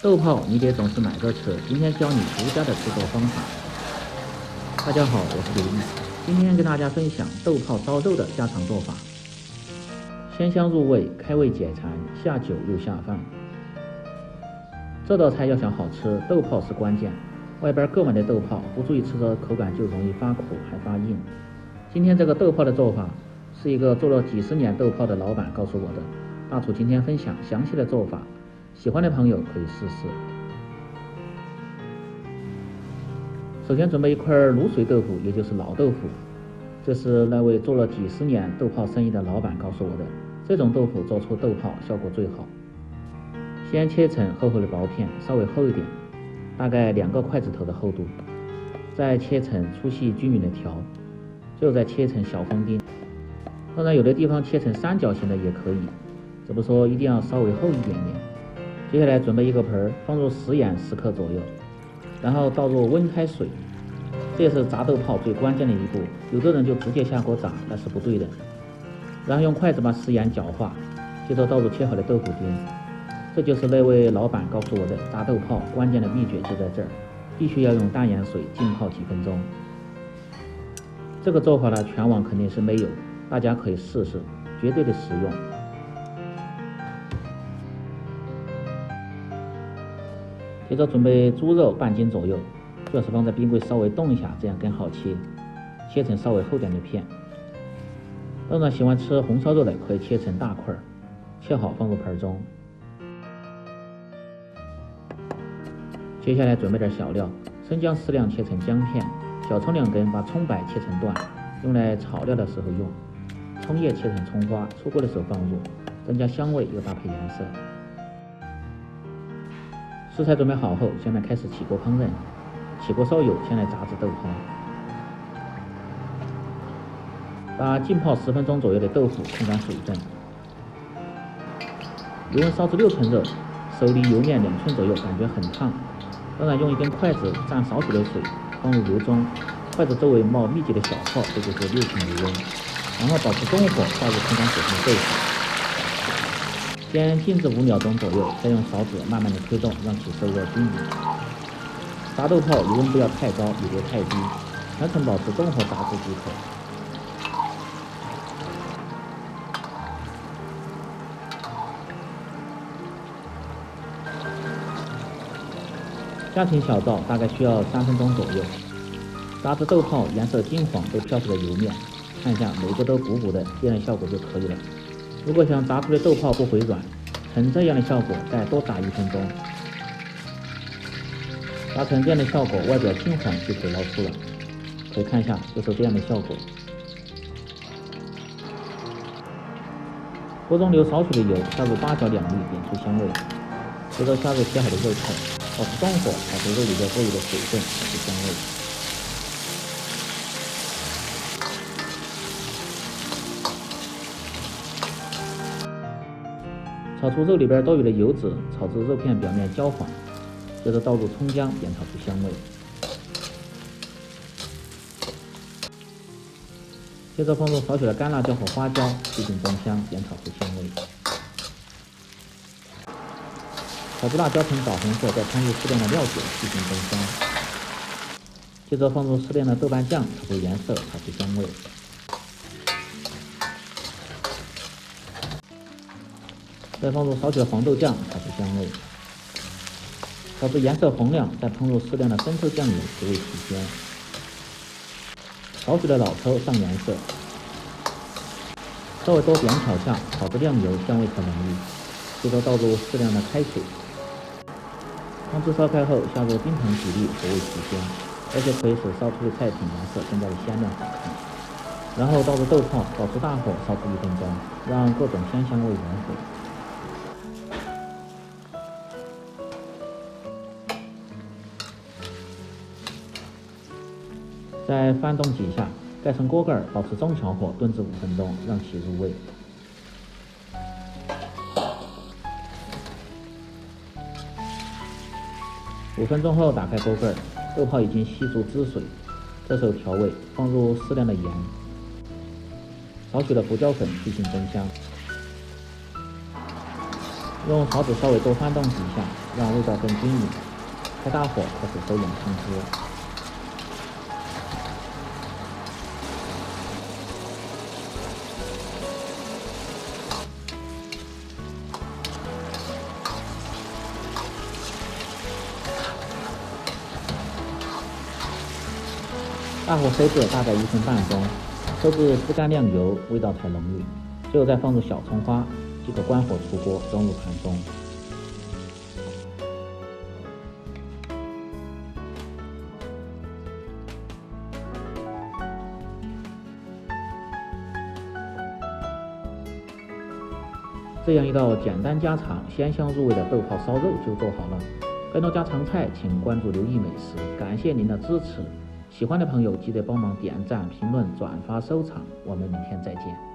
豆泡你别总是买着吃，今天教你独家的制作方法。大家好，我是刘毅，今天跟大家分享豆泡烧肉的家常做法，鲜香入味，开胃解馋，下酒又下饭。这道菜要想好吃，豆泡是关键。外边购买的豆泡不注意吃着口感就容易发苦还发硬。今天这个豆泡的做法是一个做了几十年豆泡的老板告诉我的，大厨今天分享详细的做法，喜欢的朋友可以试试。首先准备一块卤水豆腐，也就是老豆腐，这是那位做了几十年豆泡生意的老板告诉我的，这种豆腐做出豆泡效果最好。先切成厚厚的薄片，稍微厚一点，大概2个筷子头的厚度，再切成粗细均匀的条，最后再切成小方丁。当然有的地方切成三角形的也可以，只不过说一定要稍微厚一点点。接下来准备一个盆，放入食盐10克左右，然后倒入温开水，这也是炸豆泡最关键的一步。有的人就直接下锅炸，那是不对的。然后用筷子把食盐搅化，接着倒入切好的豆腐丁。这就是那位老板告诉我的炸豆泡关键的秘诀就在这儿，必须要用淡盐水浸泡几分钟。这个做法呢，全网肯定是没有，大家可以试试，绝对的实用。接着准备猪肉半斤左右，最好是放在冰柜稍微冻一下，这样更好切，切成稍微厚点的片。当然喜欢吃红烧肉的可以切成大块，切好放入盆中。接下来准备点小料，生姜适量切成姜片，小葱2根，把葱白切成段，用来炒料的时候用。葱叶切成葱花，出锅的时候放入，增加香味又搭配颜色。食材准备好后，下面开始起锅烹饪。起锅烧油，先来炸制豆泡。把浸泡10分钟左右的豆腐控干水分。油温烧至6成热，手里油面2寸左右，感觉很烫。当然用一根筷子蘸少许的水，放入油中，筷子周围冒密集的小泡，这就是6成油温。然后保持中火下入控干水分的豆腐，先静置5秒钟左右，再用勺子慢慢的推动，让其受热均匀。炸豆泡油温不要太高，也别太低，全程保持中火炸至即可。家庭小灶大概需要3分钟左右。炸至豆泡颜色金黄，都飘出了油面，看一下每个都鼓鼓的，这样的效果就可以了。如果想炸出的豆泡不回软，成这样的效果再多炸1分钟。炸成这样的效果，外表金黄就可以捞出了，可以看一下，就是这样的效果。锅中留少许的油，下入8角2粒，煸出香味。接着下入切好的肉块，保持中火炒出肉里的多余的水分，炒出香味。炒出肉里边多余的油脂，炒至肉片表面焦黄。接着倒入葱姜，煸炒出香味。接着放入少许的干辣椒和花椒，去腥增香，煸炒出香味。炒至辣椒呈枣红色，再掺入适量的料酒，去腥增香。接着放入适量的豆瓣酱，炒出颜色，炒出香味。再放入少许的黄豆酱，炒出香味。炒至颜色红亮，再烹入适量的生抽酱油，提味提鲜。少许的老抽上颜色，稍微多煸炒下，炒至亮油，香味可浓郁。接着倒入适量的开水。汤汁烧开后，下入冰糖几粒，提味提鲜，而且可以使烧出的菜品颜色更加的鲜亮好看。然后倒入豆泡，保持大火烧出1分钟，让各种鲜香味融合。再翻动几下，盖上锅盖，保持中小火炖至5分钟，让其入味。5分钟后打开锅盖，豆泡已经吸足汁水，这时候调味，放入适量的盐，少许的胡椒粉去腥增香。用勺子稍微多翻动几下，让味道更均匀。开大火开始收拢汤汁。大火收至大概1分半钟，收至汁干亮油，味道才浓郁。最后再放入小葱花，即可关火出锅，装入盘中。这样一道简单家常、鲜香入味的豆泡烧肉就做好了。更多家常菜，请关注刘毅美食。感谢您的支持。喜欢的朋友记得帮忙点赞、评论、转发、收藏，我们明天再见。